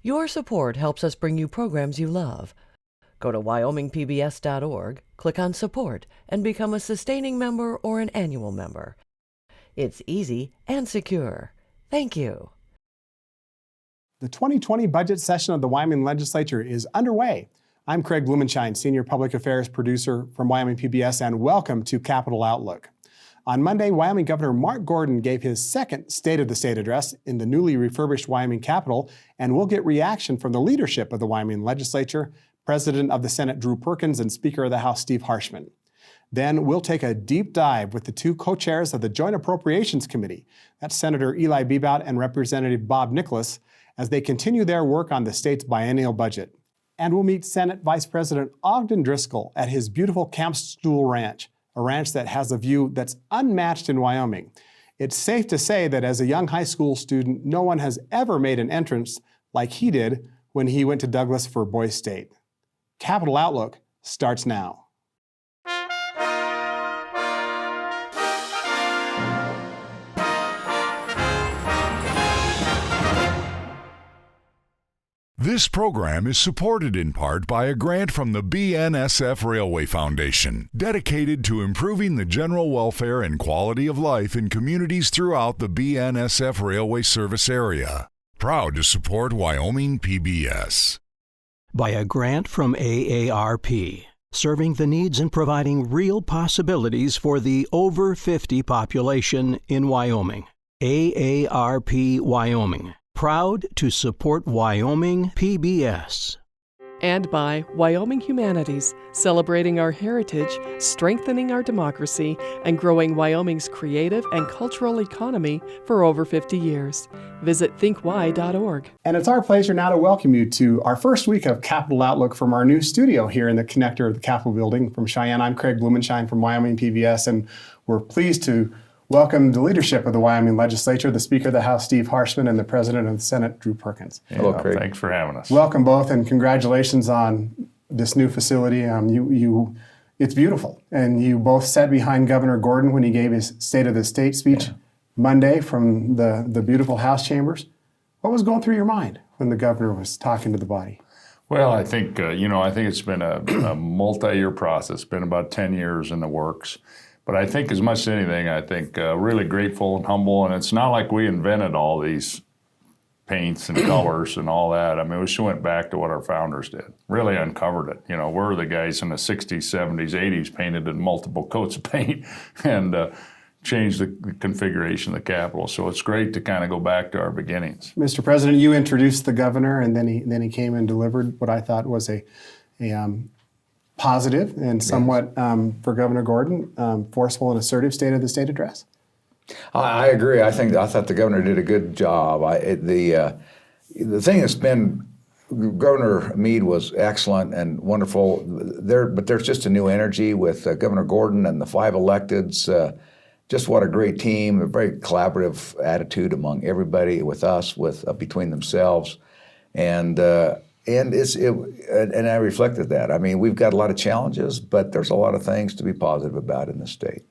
Your support helps us bring you programs you love. Go to wyomingpbs.org, click on Support, and become a sustaining member or an annual member. It's easy and secure. Thank you. The 2020 budget session of the Wyoming Legislature is underway. I'm Craig Blumenshine, Senior Public Affairs Producer from Wyoming PBS, and welcome to Capitol Outlook. On Monday, Wyoming Governor Mark Gordon gave his second State of the State address in the newly refurbished Wyoming Capitol, and we'll get reaction from the leadership of the Wyoming Legislature, President of the Senate Drew Perkins, and Speaker of the House Steve Harshman. Then we'll take a deep dive with the two co-chairs of the Joint Appropriations Committee, that's Senator Eli Bebout and Representative Bob Nicholas, as they continue their work on the state's biennial budget. And we'll meet Senate Vice President Ogden Driskill at his beautiful Camp Stool Ranch, a ranch that has a view that's unmatched in Wyoming. It's safe to say that as a young high school student, no one has ever made an entrance like he did when he went to Douglas for Boys State. Capitol Outlook starts now. This program is supported in part by a grant from the BNSF Railway Foundation, dedicated to improving the general welfare and quality of life in communities throughout the BNSF Railway service area. Proud to support Wyoming PBS. By a grant from AARP, serving the needs and providing real possibilities for the over 50 population in Wyoming. AARP Wyoming. Proud to support Wyoming PBS. And by Wyoming Humanities, celebrating our heritage, strengthening our democracy, and growing Wyoming's creative and cultural economy for over 50 years. Visit thinkwy.org. And it's our pleasure now to welcome you to our first week of Capitol Outlook from our new studio here in the connector of the Capitol building. From Cheyenne, I'm Craig Blumenshine from Wyoming PBS, and we're pleased to welcome the leadership of the Wyoming Legislature, the Speaker of the House, Steve Harshman, and the President of the Senate, Drew Perkins. Hello, Craig. Thanks for having us. Welcome both, and congratulations on this new facility. It's beautiful, and you both sat behind Governor Gordon when he gave his State of the State speech Monday from the beautiful House chambers. What was going through your mind when the governor was talking to the body? Well, I think it's been a multi-year process. It's been about 10 years in the works. But I think as much as anything, really grateful and humble. And it's not like we invented all these paints and colors and all that. I mean, we just went back to what our founders did, really uncovered it. You know, we're the guys in the 60s, 70s, 80s painted in multiple coats of paint and changed the configuration of the Capitol. So it's great to kind of go back to our beginnings. Mr. President, you introduced the governor, and then he came and delivered what I thought was a positive and somewhat, for Governor Gordon, forceful and assertive State of the State address. I agree. I thought the governor did a good job. The thing that's been, Governor Meade was excellent and wonderful. But there's just a new energy with Governor Gordon and the 5 electeds. Just what a great team, a very collaborative attitude among everybody, with us, between themselves, and I reflected that. I mean, we've got a lot of challenges, but there's a lot of things to be positive about in the state.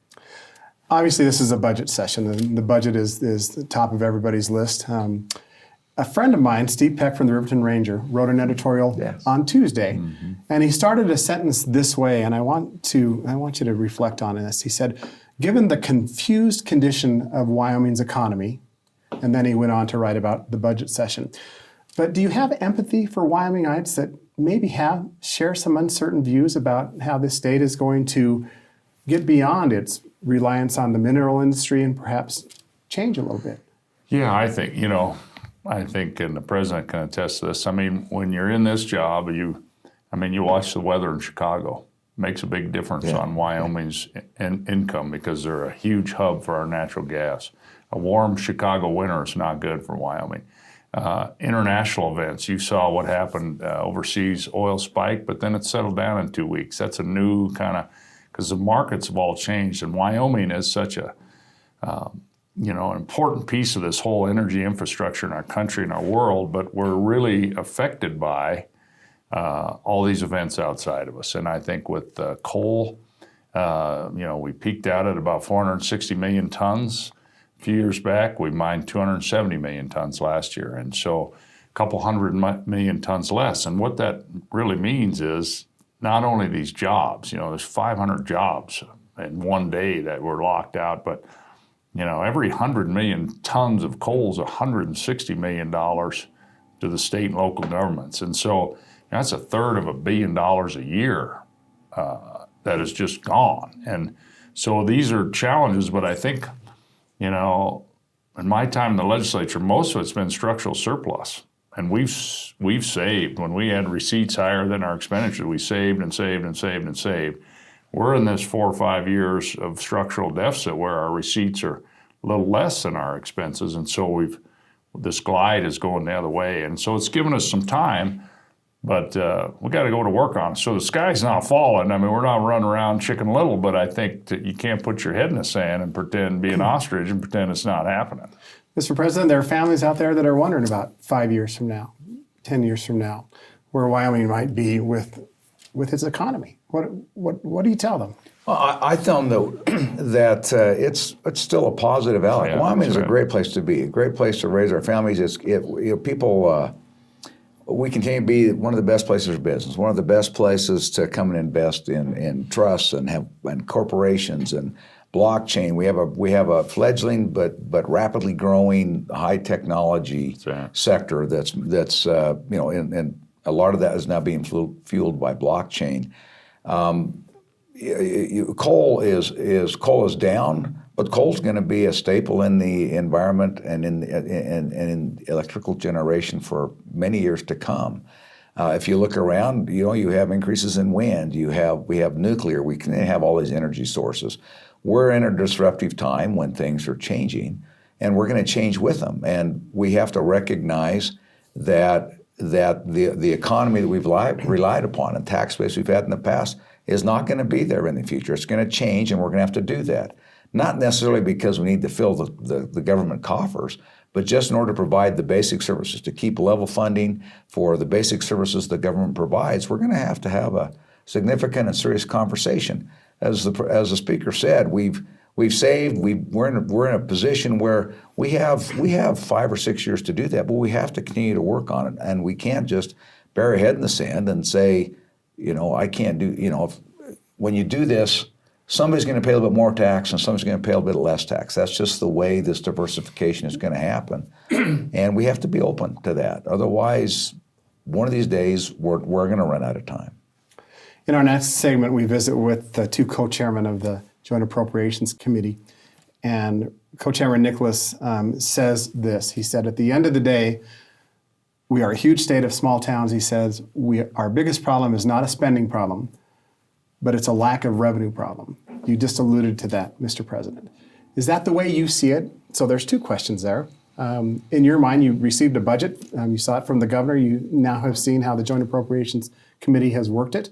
Obviously, this is a budget session, and the budget is the top of everybody's list. A friend of mine, Steve Peck from the Riverton Ranger, wrote an editorial on Tuesday, and he started a sentence this way, and I want you to reflect on this. He said, "Given the confused condition of Wyoming's economy," and then he went on to write about the budget session. But do you have empathy for Wyomingites that maybe share some uncertain views about how this state is going to get beyond its reliance on the mineral industry and perhaps change a little bit? Yeah, I think, and the president can attest to this. I mean, when you're in this job, you watch the weather in Chicago. It makes a big difference on Wyoming's income because they're a huge hub for our natural gas. A warm Chicago winter is not good for Wyoming. International events, you saw what happened overseas, oil spike, but then it settled down in 2 weeks. That's a new kind of, because the markets have all changed, and Wyoming is such an important piece of this whole energy infrastructure in our country and our world, but we're really affected by all these events outside of us. And I think with coal, we peaked out at about 460 million tons. A few years back, we mined 270 million tons last year. And so couple million tons less. And what that really means is not only these jobs, there's 500 jobs in one day that were locked out, but every 100 million tons of coal is $160 million to the state and local governments. And so that's a third of $1 billion a year that is just gone. And so these are challenges, but I think, in my time in the legislature, most of it's been structural surplus. And we've saved. When we had receipts higher than our expenditures, we saved and saved and saved and saved. We're in this 4 or 5 years of structural deficit where our receipts are a little less than our expenses. And so this glide is going the other way. And so it's given us some time, but we got to go to work on it. So the sky's not falling. I mean, we're not running around Chicken Little, but I think that you can't put your head in the sand and be an ostrich and pretend it's not happening. Mr. President, there are families out there that are wondering about 5 years from now, 10 years from now, where Wyoming might be with its economy. What do you tell them? Well, I tell them that it's still a positive outlook. Yeah, Wyoming is right. a great place to be, a great place to raise our families. We continue to be one of the best places for business, one of the best places to come and invest in trusts and corporations and blockchain. We have a fledgling but rapidly growing high technology sector that's and a lot of that is now being fueled by blockchain. Coal is down, but coal's going to be a staple in the environment and in electrical generation for many years to come. If you look around, you have increases in wind. We have nuclear. We can have all these energy sources. We're in a disruptive time when things are changing, and we're going to change with them. And we have to recognize that the economy that we've relied upon and tax base we've had in the past is not going to be there in the future. It's going to change, and we're going to have to do that. Not necessarily because we need to fill the government coffers, but just in order to provide the basic services, to keep level funding for the basic services the government provides, we're going to have a significant and serious conversation. As the speaker said, we've saved. We're in a position where we have 5 or 6 years to do that, but we have to continue to work on it, and we can't just bury our head in the sand and say, I can't do. When you do this, somebody's going to pay a little bit more tax, and somebody's going to pay a little bit less tax. That's just the way this diversification is going to happen, and we have to be open to that. Otherwise, one of these days we're going to run out of time. In our next segment, we visit with the two co-chairmen of the Joint Appropriations Committee. And Co-Chairman Nicholas says this. He said, at the end of the day, we are a huge state of small towns. He says, our biggest problem is not a spending problem, but it's a lack of revenue problem. You just alluded to that, Mr. President. Is that the way you see it? So there's two questions there. In your mind, you received a budget. You saw it from the governor. You now have seen how the Joint Appropriations Committee has worked it.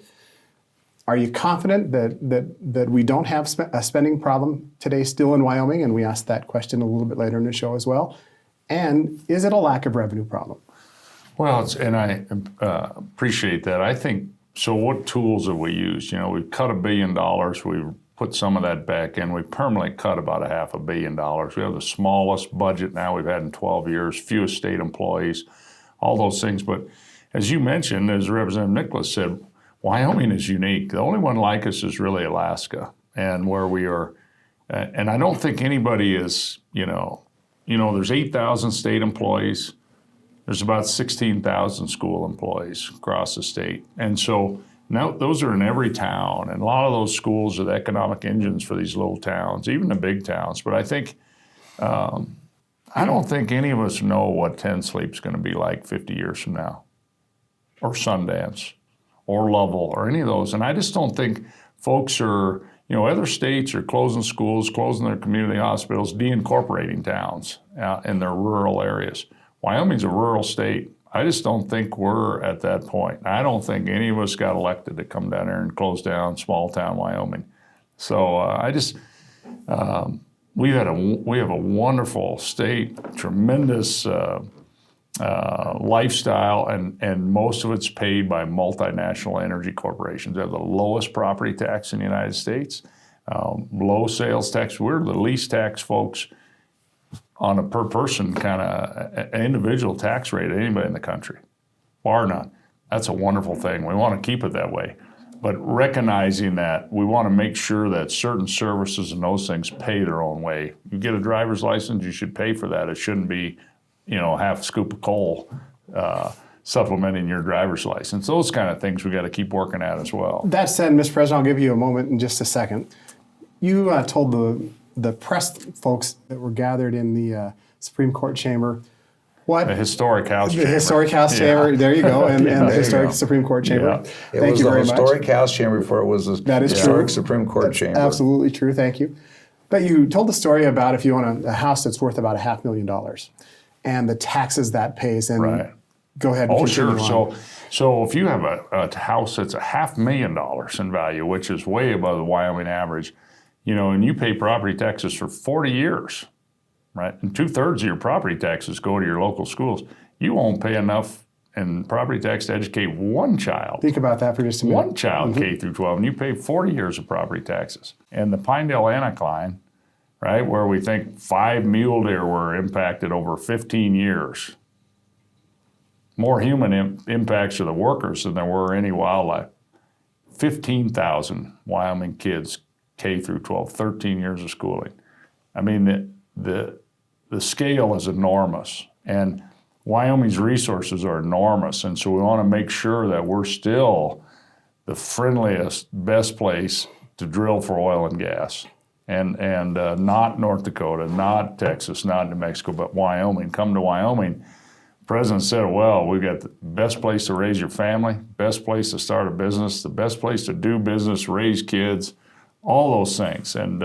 Are you confident that we don't have a spending problem today still in Wyoming? And we asked that question a little bit later in the show as well. And is it a lack of revenue problem? Well, and I appreciate that. I think, so what tools have we used? We've cut $1 billion. We've put some of that back in. We permanently cut about $500 million. We have the smallest budget now we've had in 12 years, fewest state employees, all those things. But as you mentioned, as Representative Nicholas said, Wyoming is unique. The only one like us is really Alaska, and where we are. And I don't think anybody is, there's 8,000 state employees. There's about 16,000 school employees across the state. And so now those are in every town. And a lot of those schools are the economic engines for these little towns, even the big towns. But I think, I don't think any of us know what 10 Sleep's going to be like 50 years from now, or Sundance, or Lovell, or any of those. And I just don't think folks are, other states are closing schools, closing their community hospitals, deincorporating towns in their rural areas. Wyoming's a rural state. I just don't think we're at that point. I don't think any of us got elected to come down there and close down small town Wyoming. So we have a wonderful state, tremendous lifestyle, and most of it's paid by multinational energy corporations. They have the lowest property tax in the United States, low sales tax. We're the least taxed folks on a per person kind of individual tax rate of anybody in the country, bar none. That's a wonderful thing. We want to keep it that way. But recognizing that we want to make sure that certain services and those things pay their own way. You get a driver's license, you should pay for that. It shouldn't be, half a scoop of coal supplementing your driver's license. Those kind of things we got to keep working at as well. That said, Mr. President, I'll give you a moment in just a second. You told the press folks that were gathered in the Supreme Court chamber what? The historic House chamber. The historic House chamber, there you go, and the historic Supreme Court chamber. Yeah. Thank you very much. It was the historic House chamber before it was the historic Supreme Court chamber. Absolutely true, thank you. But you told the story about if you own a house that's worth about $500,000 and the taxes that pays, and go ahead and continue on. So if you have a house that's $500,000 in value, which is way above the Wyoming average, and you pay property taxes for 40 years, right? And 2/3 of your property taxes go to your local schools. You won't pay enough in property tax to educate one child. Think about that for just a minute. One child, K through 12, and you pay 40 years of property taxes. And the Pinedale Anticline, right, where we think 5 mule deer were impacted over 15 years. More human impacts to the workers than there were any wildlife. 15,000 Wyoming kids, K through 12, 13 years of schooling. I mean, the scale is enormous, and Wyoming's resources are enormous, and so we want to make sure that we're still the friendliest, best place to drill for oil and gas, and not North Dakota, not Texas, not New Mexico, but Wyoming. Come to Wyoming. The president said, well, we've got the best place to raise your family, best place to start a business, the best place to do business, raise kids, all those things, and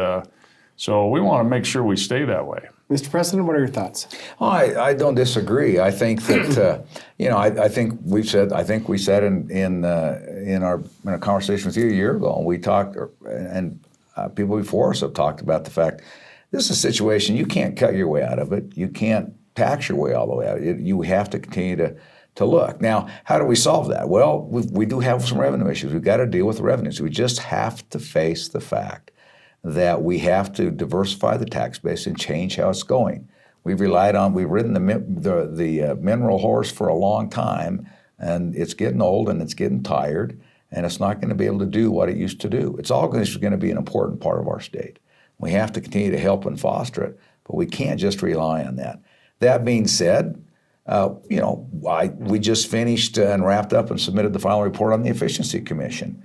so we want to make sure we stay that way. Mr. President, what are your thoughts? Well, I don't disagree. I think that I think we said in a conversation with you a year ago, and we talked, and people before us have talked about the fact this is a situation you can't cut your way out of it. You can't tax your way all the way out. You have to continue to look. Now, how do we solve that? Well, we do have some revenue issues. We've got to deal with the revenues. We just have to face the fact that we have to diversify the tax base and change how it's going. We've ridden the mineral horse for a long time, and it's getting old and it's getting tired, and it's not going to be able to do what it used to do. It's always going to be an important part of our state. We have to continue to help and foster it, but we can't just rely on that. That being said, we just finished and wrapped up and submitted the final report on the Efficiency Commission.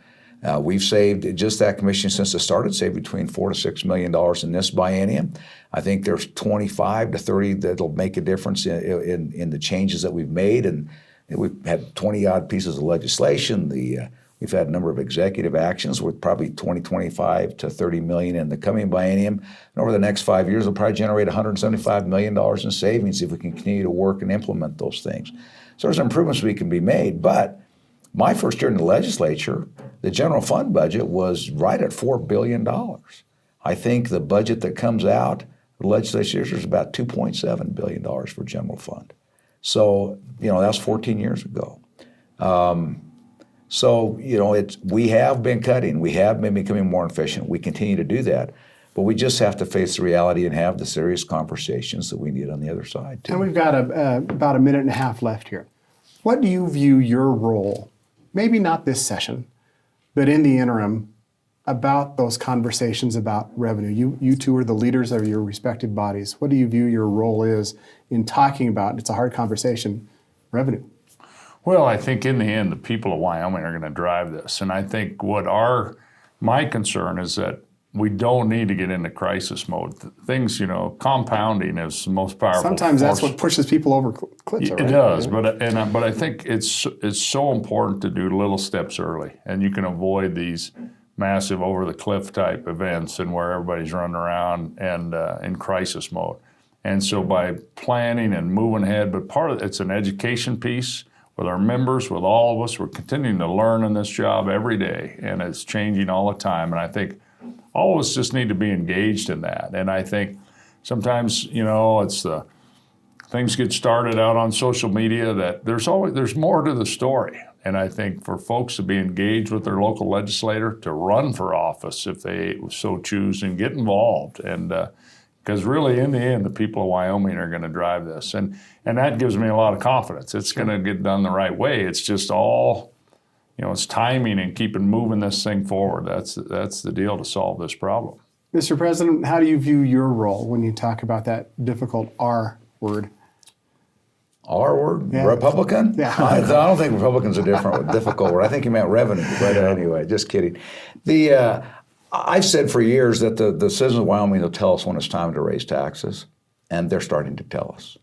We've saved, just that commission since it started, saved between $4 to $6 million in this biennium. I think there's 25 to 30 that'll make a difference in the changes that we've made. And we've had 20-odd pieces of legislation. We've had a number of executive actions with probably 25 to 30 million in the coming biennium. And over the next 5 years, we'll probably generate $175 million in savings if we can continue to work and implement those things. So there's improvements we can be made. But my first year in the legislature, the general fund budget was right at $4 billion. I think the budget that comes out, the legislature is about $2.7 billion for general fund. So, that's 14 years ago. We have been cutting. We have been becoming more efficient. We continue to do that. But we just have to face the reality and have the serious conversations that we need on the other side, too. And we've got about a minute and a half left here. What do you view your role, maybe not this session, but in the interim, about those conversations about revenue? You two are the leaders of your respective bodies. What do you view your role is in talking about, it's a hard conversation, revenue? Well, I think in the end, the people of Wyoming are going to drive this. And I think my concern is that we don't need to get into crisis mode. Things, compounding is the most powerful Sometimes force. That's what pushes people over cliffs. It does, but I think it's so important to do little steps early, and you can avoid these massive over-the-cliff type events and where everybody's running around and in crisis mode. And so by planning and moving ahead, but part of it's an education piece with our members, with all of us. We're continuing to learn in this job every day, and it's changing all the time. And I think all of us just need to be engaged in that. And I think sometimes, it's things get started out on social media that there's more to the story. And I think for folks to be engaged with their local legislator, to run for office if they so choose and get involved and Because really, in the end, the people of Wyoming are going to drive this. And that gives me a lot of confidence. It's going to get done the right way. It's just all, it's timing and keeping moving this thing forward. That's the deal to solve this problem. Mr. President, how do you view your role when you talk about that difficult R word? R word? Yeah. Republican? Yeah. I don't think Republicans are difficult word. I think you meant revenue. But anyway, just kidding. I've said for years that the citizens of Wyoming will tell us when it's time to raise taxes, and they're starting to tell us.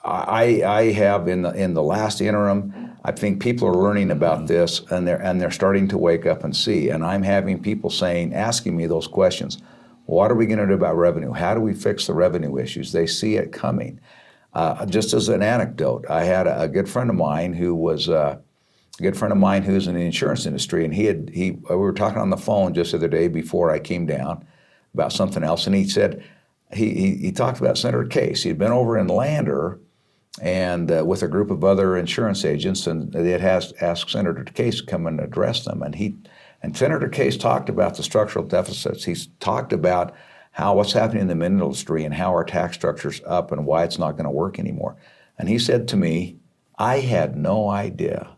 I have in the last interim, I think people are learning about this, and they're starting to wake up and see. And I'm having people asking me those questions. What are we going to do about revenue? How do we fix the revenue issues? They see it coming. Just as an anecdote, I had a good friend of mine who's in the insurance industry, and we were talking on the phone just the other day before I came down about something else, and he said he talked about Senator Case. He'd been over in Lander and with a group of other insurance agents, and they had asked Senator Case to come and address them, and Senator Case talked about the structural deficits. He's talked about what's happening in the mineral industry and how our tax structure's up and why it's not going to work anymore. And he said to me, I had no idea.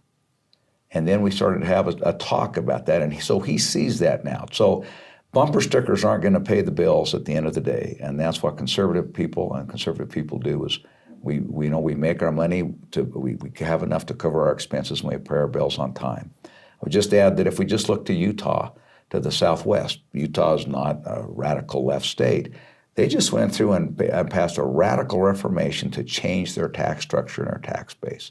And then we started to have a talk about that, and so he sees that now. So bumper stickers aren't going to pay the bills at the end of the day, and that's what conservative people do is we make our money, we have enough to cover our expenses, and we pay our bills on time. I would just add that if we just look to Utah, to the southwest, Utah is not a radical left state. They just went through and passed a radical reformation to change their tax structure and their tax base.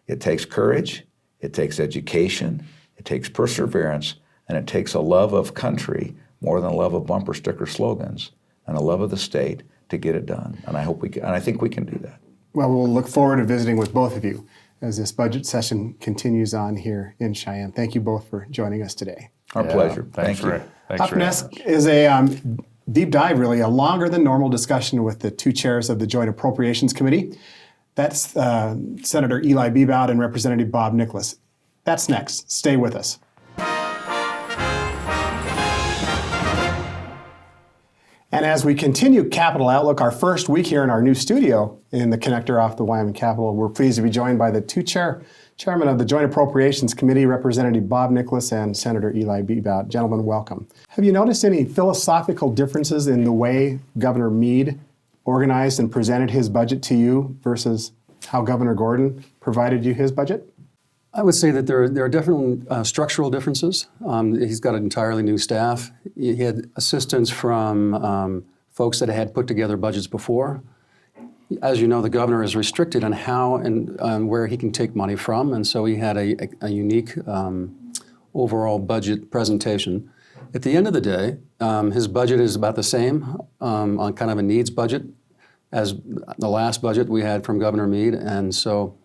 It takes courage. It takes education, it takes perseverance, and it takes a love of country more than a love of bumper sticker slogans and a love of the state to get it done. And I think we can do that. Well, we'll look forward to visiting with both of you as this budget session continues on here in Cheyenne. Thank you both for joining us today. Our pleasure. Thanks Thank you. Up next is a deep dive, really, a longer than normal discussion with the two chairs of the Joint Appropriations Committee. That's Senator Eli Bebout and Representative Bob Nicholas. That's next. Stay with us. And as we continue Capital Outlook, our first week here in our new studio in the connector off the Wyoming Capitol, we're pleased to be joined by the two chairmen of the Joint Appropriations Committee, Representative Bob Nicholas and Senator Eli Bebout. Gentlemen, welcome. Have you noticed any philosophical differences in the way Governor Meade organized and presented his budget to you versus how Governor Gordon provided you his budget? I would say that there are definitely structural differences. He's got an entirely new staff. He had assistance from folks that had put together budgets before. As you know, the governor is restricted on how and where he can take money from, and so he had a unique overall budget presentation. At the end of the day, his budget is about the same on kind of a needs budget as the last budget we had from Governor Meade, and so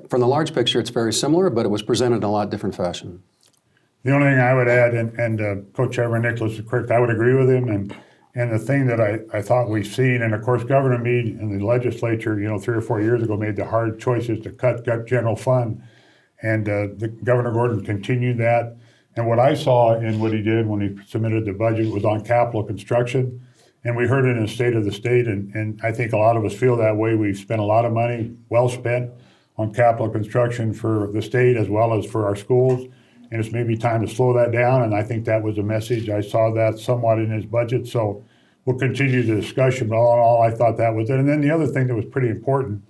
from the large picture, it's very similar, but it was presented in a lot different fashion. The only thing I would add, and Co-Chairman Nicholas is correct, I would agree with him, and the thing that I thought we've seen, and of course Governor Meade and the legislature, 3 or 4 years ago made the hard choices to cut general fund, and Governor Gordon continued that. And what I saw in what he did when he submitted the budget was on capital construction. And we heard it in the State of the State, and I think a lot of us feel that way. We've spent a lot of money, well spent, on capital construction for the state as well as for our schools. And it's maybe time to slow that down, and I think that was a message. I saw that somewhat in his budget, so we'll continue the discussion, but all in all, I thought that was it. And then the other thing that was pretty important,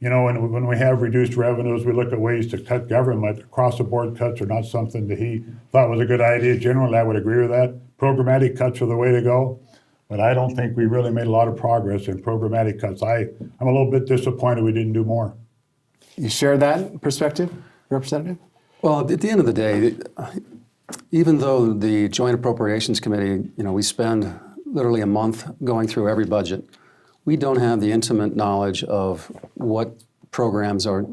when we have reduced revenues, we look at ways to cut government. Across-the-board cuts are not something that he thought was a good idea. Generally, I would agree with that. Programmatic cuts are the way to go. But I don't think we really made a lot of progress in programmatic cuts. I'm a little bit disappointed we didn't do more. You share that perspective, Representative? Well, at the end of the day, even though the Joint Appropriations Committee, we spend literally a month going through every budget, we don't have the intimate knowledge of what programs are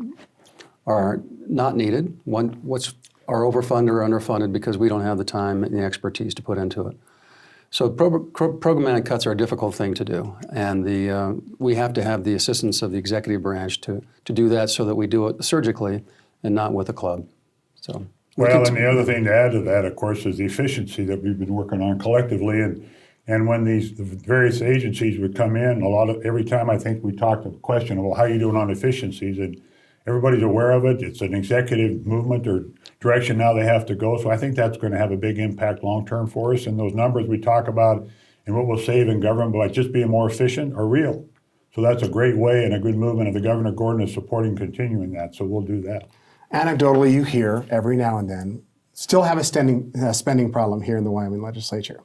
not needed, what's are overfunded or underfunded because we don't have the time and the expertise to put into it. So programmatic cuts are a difficult thing to do, and we have to have the assistance of the executive branch to do that so that we do it surgically and not with a club. So Well, and the other thing to add to that, of course, is the efficiency that we've been working on collectively. And when the various agencies would come in, every time I think we talked a question of, well, how are you doing on efficiencies? And everybody's aware of it. It's an executive movement or direction now they have to go. So I think that's going to have a big impact long term for us. And those numbers we talk about and what we'll save in government by just being more efficient are real. So that's a great way and a good movement, and the Governor Gordon is supporting continuing that. So we'll do that. Anecdotally, you hear every now and then, still have a spending problem here in the Wyoming legislature.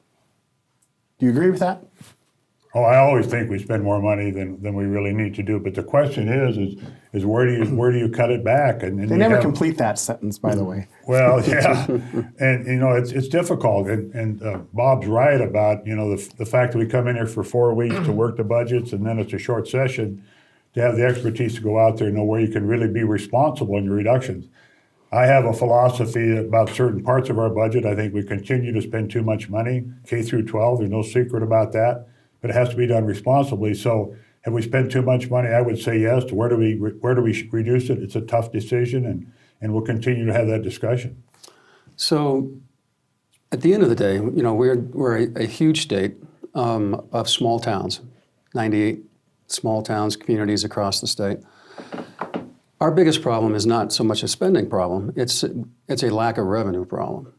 Do you agree with that? Oh, I always think we spend more money than we really need to do. But the question is where do you cut it back? And they never complete that sentence, by the way. Well, yeah, and it's difficult. And Bob's right about the fact that we come in here for 4 weeks to work the budgets, and then it's a short session. To have the expertise to go out there and know where you can really be responsible in your reductions. I have a philosophy about certain parts of our budget. I think we continue to spend too much money, K through 12. There's no secret about that, but it has to be done responsibly. So have we spent too much money? I would say yes. Where do we reduce it? It's a tough decision, and we'll continue to have that discussion. So at the end of the day, we're a huge state of small towns, 98 small towns, communities across the state. Our biggest problem is not so much a spending problem, it's a lack of revenue problem.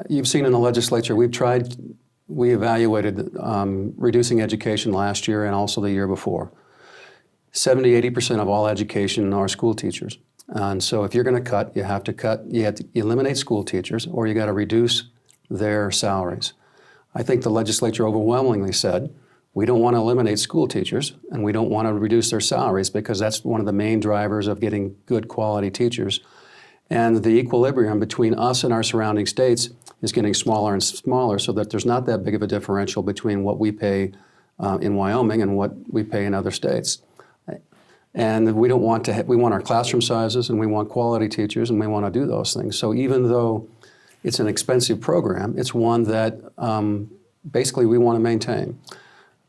You've seen in the legislature, we evaluated reducing education last year and also the year before. 70-80% of all education are school teachers. And so if you're going to cut, you have to eliminate school teachers, or you got to reduce their salaries. I think the legislature overwhelmingly said, we don't want to eliminate school teachers, and we don't want to reduce their salaries, because that's one of the main drivers of getting good quality teachers. And the equilibrium between us and our surrounding states is getting smaller and smaller, so that there's not that big of a differential between what we pay in Wyoming and what we pay in other states. And we don't want to. We want our classroom sizes, and we want quality teachers, and we want to do those things. So even though it's an expensive program, it's one that basically we want to maintain.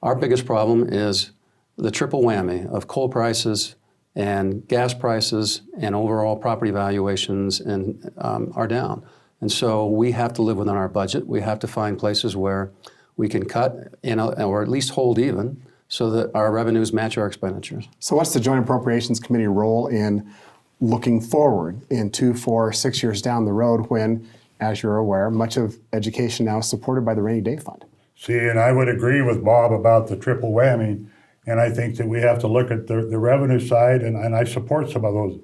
Our biggest problem is the triple whammy of coal prices and gas prices and overall property valuations are down. And so we have to live within our budget. We have to find places where we can cut or at least hold even so that our revenues match our expenditures. So what's the Joint Appropriations Committee role in looking forward in 2, 4, 6 years down the road when, as you're aware, much of education now is supported by the Rainy Day Fund? See, and I would agree with Bob about the triple whammy, and I think that we have to look at the revenue side, and I support some of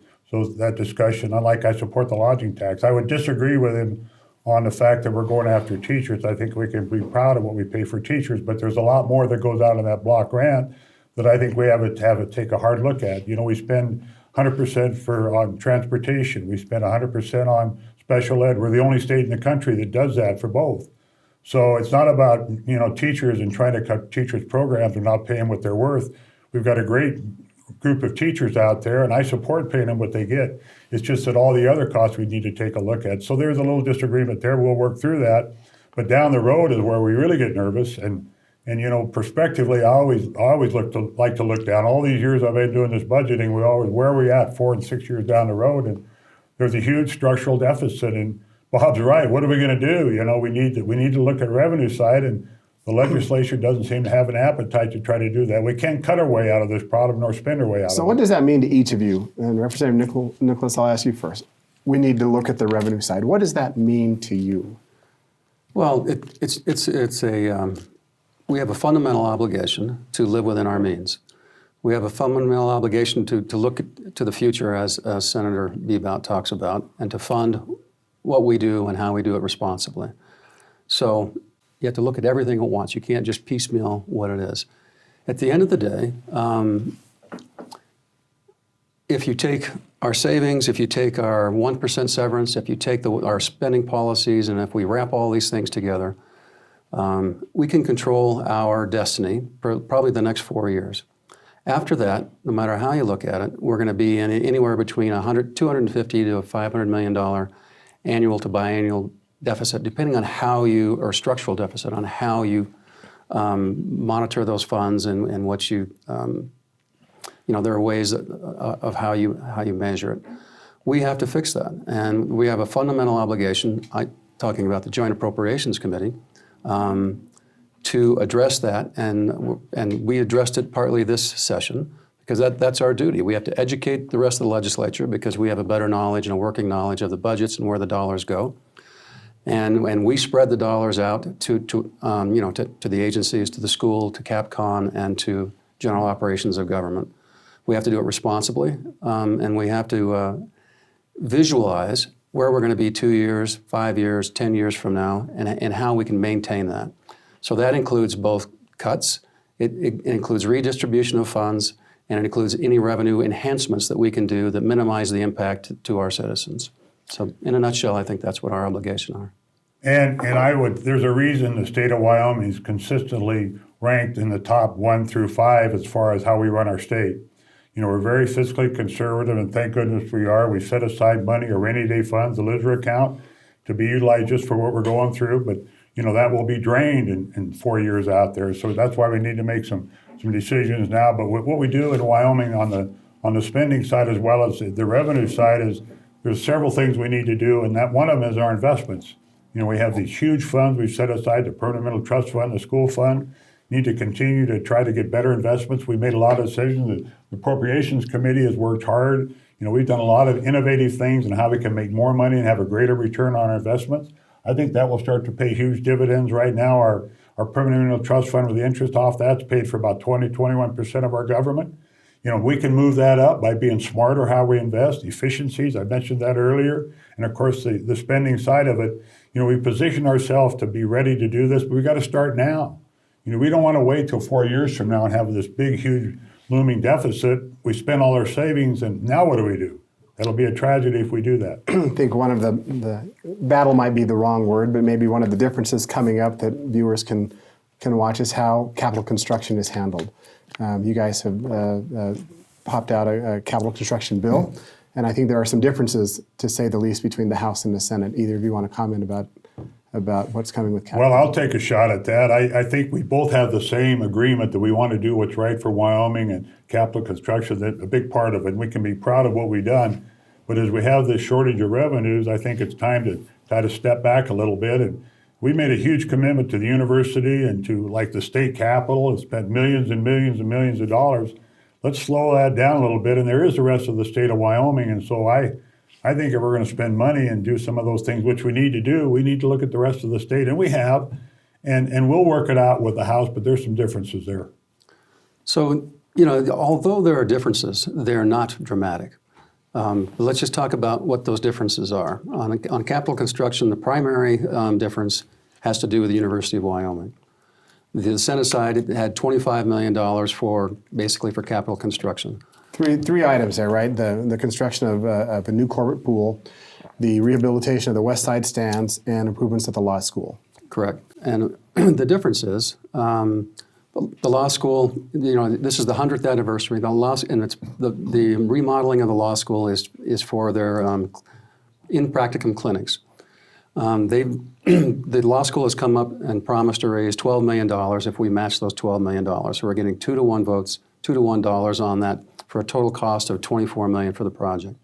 that discussion, unlike I support the lodging tax. I would disagree with him on the fact that we're going after teachers. I think we can be proud of what we pay for teachers, but there's a lot more that goes out in that block grant that I think we have to take a hard look at. We spend 100% on transportation. We spend 100% on special ed. We're the only state in the country that does that for both. So it's not about teachers and trying to cut teachers' programs and not pay them what they're worth. We've got a great group of teachers out there, and I support paying them what they get. It's just that all the other costs we need to take a look at. So there's a little disagreement there. We'll work through that. But down the road is where we really get nervous. And prospectively, I always like to look down. All these years I've been doing this budgeting, where are we at 4 and 6 years down the road? And there's a huge structural deficit. And Bob's right. What are we going to do? We need to look at revenue side, and the legislature doesn't seem to have an appetite to try to do that. We can't cut our way out of this problem nor spend our way out of it. So what does that mean to each of you? And Representative Nicholas, I'll ask you first. We need to look at the revenue side. What does that mean to you? Well, we have a fundamental obligation to live within our means. We have a fundamental obligation to look to the future, as Senator Bebout talks about, and to fund what we do and how we do it responsibly. So you have to look at everything at once. You can't just piecemeal what it is. At the end of the day, if you take our savings, if you take our 1% severance, if you take our spending policies, and if we wrap all these things together, we can control our destiny for probably the next 4 years. After that, no matter how you look at it, we're going to be in anywhere between $250 to $500 million annual to biannual deficit, depending on or structural deficit, on how you monitor those funds and what you, there are ways of how you measure it. We have to fix that, and we have a fundamental obligation, talking about the Joint Appropriations Committee, to address that, and we addressed it partly this session, because that's our duty. We have to educate the rest of the legislature because we have a better knowledge and a working knowledge of the budgets and where the dollars go. And we spread the dollars out to the agencies, to the school, to CapCon, and to general operations of government. We have to do it responsibly, and we have to visualize where we're going to be 2 years, 5 years, 10 years from now, and how we can maintain that. So that includes both cuts, it includes redistribution of funds, and it includes any revenue enhancements that we can do that minimize the impact to our citizens. So in a nutshell, I think that's what our obligations are. And there's a reason the state of Wyoming is consistently ranked in the top 1 through 5 as far as how we run our state. You know, we're very fiscally conservative, and thank goodness we are. We set aside money, a rainy day funds, the LISRA account, to be utilized just for what we're going through. But, you know, that will be drained in 4 years out there. So that's why we need to make some decisions now. But what we do in Wyoming on the spending side as well as the revenue side is there's several things we need to do, and that one of them is our investments. You know, we have these huge funds we've set aside, the Permanent Middle Trust Fund, the school fund. Need to continue to try to get better investments. We made a lot of decisions. The Appropriations Committee has worked hard. You know, we've done a lot of innovative things and how we can make more money and have a greater return on our investments. I think that will start to pay huge dividends. Right now, our Permanent Middle Trust Fund, with the interest off that's paid for about 21% of our government. You know, we can move that up by being smarter how we invest, efficiencies, I mentioned that earlier. And of course, the spending side of it, you know, we position ourselves to be ready to do this, but we got to start now. You know, we don't want to wait till 4 years from now and have this big, huge, looming deficit. We spend all our savings, and now what do? That'll be a tragedy if we do that. I think one of the battle might be the wrong word, but maybe one of the differences coming up that viewers can watch is how capital construction is handled. You guys have popped out a capital construction bill, and I think there are some differences, to say the least, between the House and the Senate. Either of you want to comment about what's coming with capital? Well, I'll take a shot at that. I think we both have the same agreement that we want to do what's right for Wyoming, and capital construction is a big part of it. We can be proud of what we've done, but as we have this shortage of revenues, I think it's time to try to step back a little bit. And we made a huge commitment to the university and to like the state capitol and spent millions and millions and millions of dollars. Let's slow that down a little bit, and there is the rest of the state of Wyoming. And so I think if we're going to spend money and do some of those things, which we need to do, we need to look at the rest of the state, and we have, and we'll work it out with the House, but there's some differences there. So, you know, although there are differences, they're not dramatic. But let's just talk about what those differences are. On capital construction, the primary difference has to do with the University of Wyoming. The Senate side had $25 million basically for capital construction. Three items there, right? The construction of a new corporate pool, the rehabilitation of the West Side stands, and improvements at the law school. Correct. And the difference is the law school, you know, this is the 100th anniversary. The remodeling of the law school is for their in practicum clinics. The law school has come up and promised to raise $12 million if we match those $12 million. So we're getting 2-to-1 votes, $2 to $1 on that, for a total cost of $24 million for the project.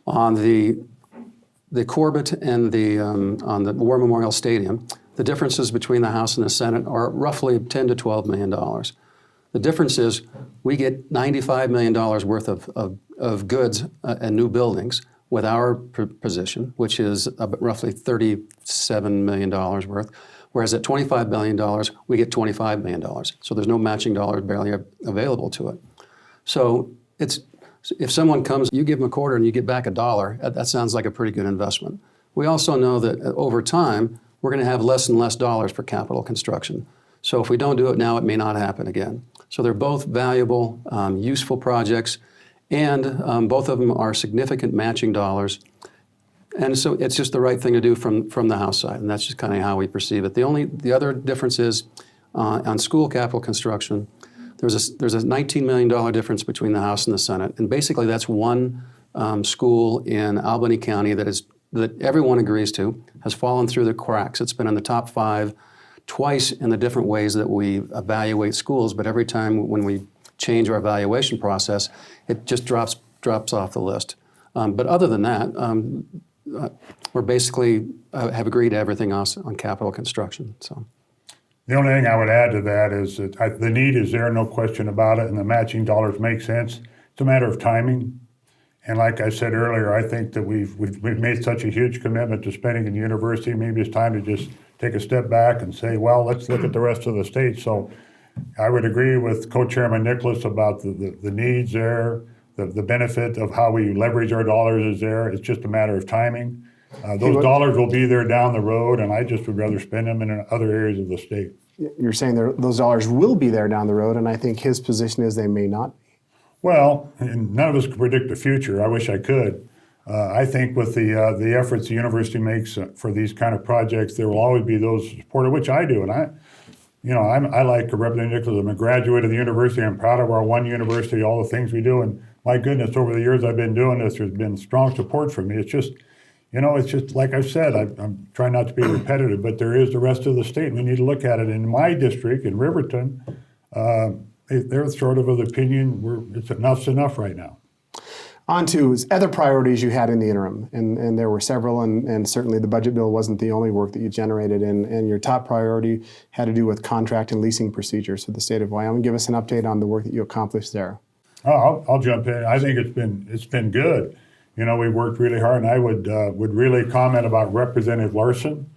On the Corbett and on the War Memorial Stadium, the differences between the House and the Senate are roughly $10 to $12 million. The difference is we get $95 million worth of goods and new buildings with our position, which is roughly $37 million worth, whereas at $25 million, we get $25 million. So there's no matching dollars barely available to it. So if someone comes, you give them a quarter and you get back $1, that sounds like a pretty good investment. We also know that over time, we're going to have less and less dollars for capital construction. So if we don't do it now, it may not happen again. So they're both valuable, useful projects, and both of them are significant matching dollars. And so it's just the right thing to do from the House side, and that's just kind of how we perceive it. The other difference is on school capital construction, there's a $19 million difference between the House and the Senate, and basically that's one school in Albany County that everyone agrees to has fallen through the cracks. It's been in the top 5 twice in the different ways that we evaluate schools, but every time when we change our evaluation process, it just drops off the list. But other than that, we're basically have agreed to everything else on capital construction. So. The only thing I would add to that is that the need is there, no question about it, and the matching dollars make sense. It's a matter of timing. And like I said earlier, I think that we've made such a huge commitment to spending in the university. Maybe it's time to just take a step back and say, well, let's look at the rest of the state. So I would agree with Co-Chairman Nicholas about the needs there, the benefit of how we leverage our dollars is there. It's just a matter of timing. Those dollars will be there down the road, and I just would rather spend them in other areas of the state. You're saying those dollars will be there down the road, and I think his position is they may not. Well, and none of us can predict the future. I wish I could. I think with the efforts the university makes for these kind of projects, there will always be those supported, which I do. And I like Representative Nicholas. I'm a graduate of the university. I'm proud of our one university, all the things we do. And my goodness, over the years I've been doing this, there's been strong support for me. It's just, it's just like I've said, I'm trying not to be repetitive, but there is the rest of the state. We need to look at it. In my district, in Riverton, they're sort of the opinion it's enough's enough right now. On to other priorities you had in the interim, and there were several, and certainly the budget bill wasn't the only work that you generated, and your top priority had to do with contract and leasing procedures for the state of Wyoming. Give us an update on the work that you accomplished there. I'll jump in. I think it's been good. We worked really hard, and I would really comment about Representative Larson,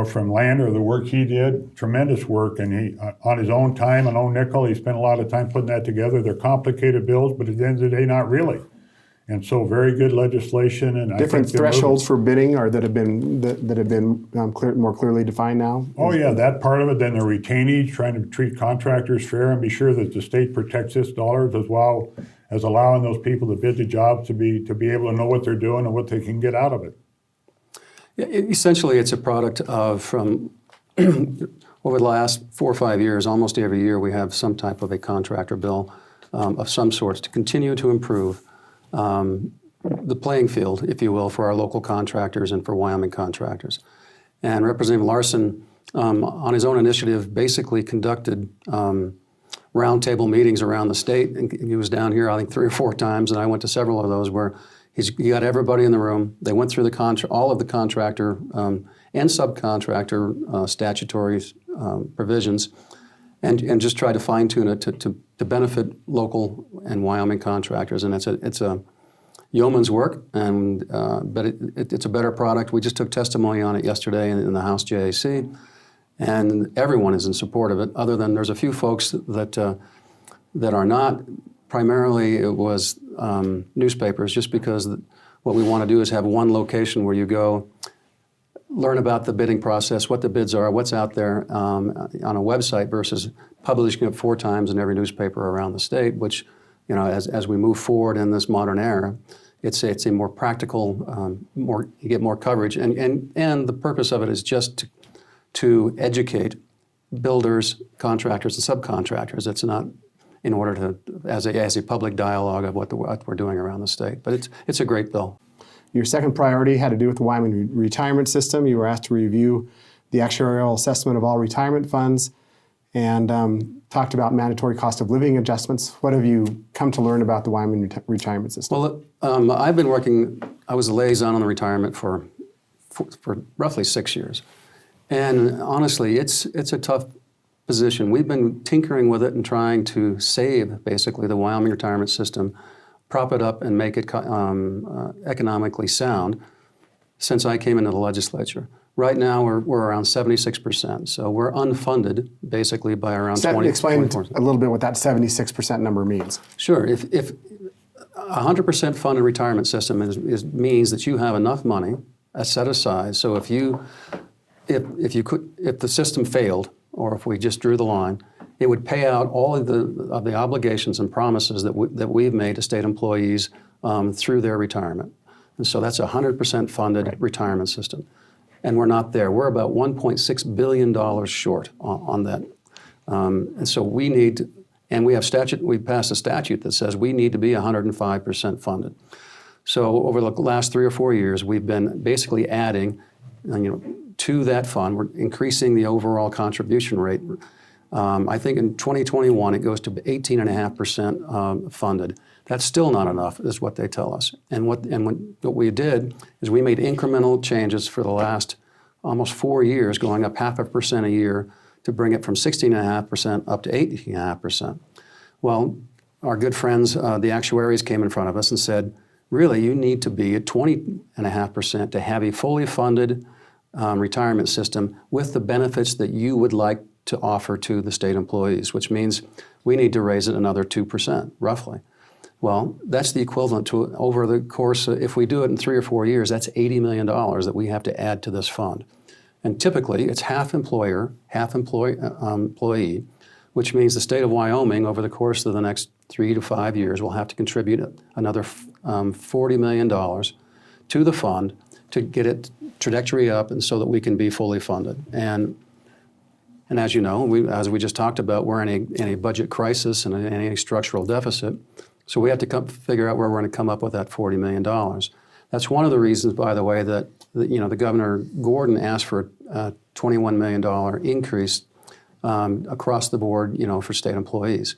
from Lander, the work he did, tremendous work, and he, on his own time and own nickel, he spent a lot of time putting that together. They're complicated bills, but at the end of the day, not really. And so, very good legislation, and different thresholds for bidding, or that have been more clearly defined now. Oh yeah, that part of it. Then the retainage, trying to treat contractors fair and be sure that the state protects its dollars, as well as allowing those people to bid the jobs to be able to know what they're doing and what they can get out of it. Essentially, it's a product of from over the last 4 or 5 years, almost every year we have some type of a contractor bill of some sorts to continue to improve the playing field, if you will, for our local contractors and for Wyoming contractors. And Representative Larson, on his own initiative, basically conducted roundtable meetings around the state. And he was down here, I think, 3 or 4 times, and I went to several of those where he got everybody in the room. They went through all of the contractor and subcontractor statutory provisions, and just tried to fine tune it to benefit local and Wyoming contractors. And it's a yeoman's work, and but it's a better product. We just took testimony on it yesterday in the House JAC, and everyone is in support of it. Other than there's a few folks that are not. Primarily, it was newspapers, just because what we want to do is have one location where you go, learn about the bidding process, what the bids are, what's out there on a website versus publishing it 4 times in every newspaper around the state, which, as we move forward in this modern era, it's a more practical, you get more coverage. And the purpose of it is just to educate builders, contractors, and subcontractors. It's not in order to, as a public dialogue of what we're doing around the state. But it's a great bill. Your second priority had to do with the Wyoming retirement system. You were asked to review the actuarial assessment of all retirement funds and talked about mandatory cost of living adjustments. What have you come to learn about the Wyoming retirement system? Well, I've been working, I was a liaison on the retirement for roughly 6 years. And honestly, it's a tough position. We've been tinkering with it and trying to save, basically, the Wyoming retirement system, prop it up and make it economically sound since I came into the legislature. Right now, we're around 76%, so we're unfunded, basically, by around 20%. Explain a little bit what that 76% number means. Sure. If 100% funded retirement system means that you have enough money set aside, so if the system failed, or if we just drew the line, it would pay out all of the obligations and promises that we've made to state employees through their retirement. And so that's a 100% funded retirement system. And we're not there. We're about $1.6 billion short on that. And so we need, and we passed a statute that says we need to be 105% funded. So over the last 3 or 4 years, we've been basically adding, to that fund. We're increasing the overall contribution rate I think in 2021 it goes to 18.5% funded. That's still not enough, is what they tell us. And what we did is we made incremental changes for the last almost 4 years, going up 0.5% a year to bring it from 16.5% up to 18.5%. Well, our good friends, the actuaries, came in front of us and said, really, you need to be at 20.5% to have a fully funded retirement system with the benefits that you would like to offer to the state employees, which means we need to raise it another 2%, roughly. Well, that's the equivalent to, over the course, if we do it in 3 or 4 years, that's $80 million that we have to add to this fund. And typically, it's half employer, half employee, which means the state of Wyoming, over the course of the next 3 to 5 years, will have to contribute another $40 million to the fund to get it trajectory up and so that we can be fully funded. And as you know, as we just talked about, we're in a budget crisis and a structural deficit. So we have to figure out where we're going to come up with that $40 million. That's one of the reasons, by the way, that the Governor Gordon asked for a $21 million increase across the board, for state employees.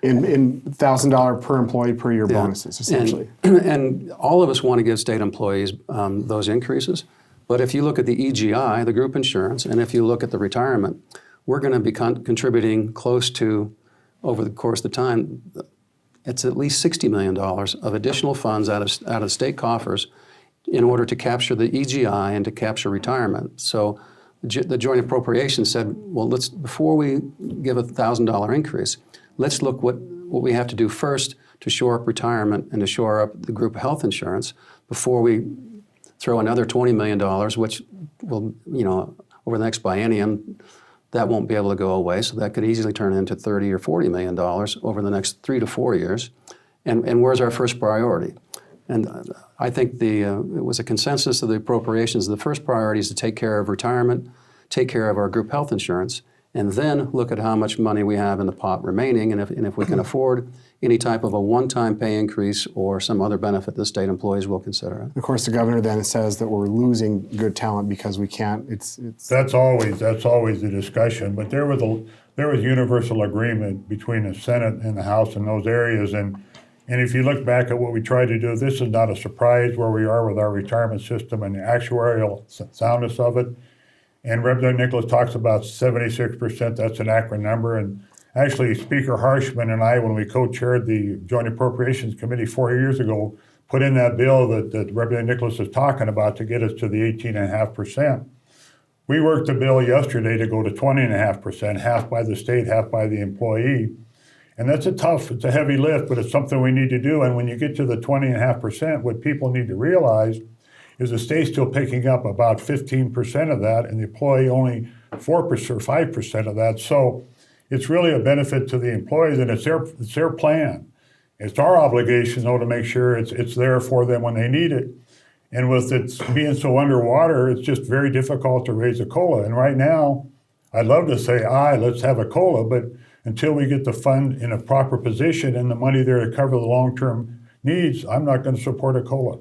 In $1,000 per employee per year bonuses, essentially. And all of us want to give state employees those increases. But if you look at the EGI, the group insurance, and if you look at the retirement, we're going to be contributing close to, over the course of the time, it's at least $60 million of additional funds out of state coffers in order to capture the EGI and to capture retirement. So the Joint Appropriations said, well, before we give a $1,000 increase, let's look what we have to do first to shore up retirement and to shore up the group health insurance before we throw another $20 million, which will, over the next biennium, that won't be able to go away. So that could easily turn into $30 or $40 million over the next 3 to 4 years. And where's our first priority? And I think it was a consensus of the appropriations. The first priority is to take care of retirement, take care of our group health insurance, and then look at how much money we have in the pot remaining, and if we can afford any type of a one-time pay increase or some other benefit the state employees will consider it. Of course, the governor then says that we're losing good talent because we can't. That's always the discussion. But there was universal agreement between the Senate and the House in those areas, and if you look back at what we tried to do, this is not a surprise where we are with our retirement system and the actuarial soundness of it. And Representative Nicholas talks about 76%. That's an accurate number. And actually, Speaker Harshman and I, when we co-chaired the Joint Appropriations Committee 4 years ago, put in that bill that Representative Nicholas is talking about to get us to the 18.5%. We worked the bill yesterday to go to 20.5%, half by the state, half by the employee. And it's a heavy lift, but it's something we need to do. And when you get to the 20.5%, what people need to realize is the state's still picking up about 15% of that, and the employee only 4% or 5% of that. So it's really a benefit to the employees, and it's their plan. It's our obligation, though, to make sure it's there for them when they need it. And with it being so underwater, it's just very difficult to raise a COLA. And right now, I'd love to say, let's have a COLA, but until we get the fund in a proper position and the money there to cover the long-term needs, I'm not going to support a COLA.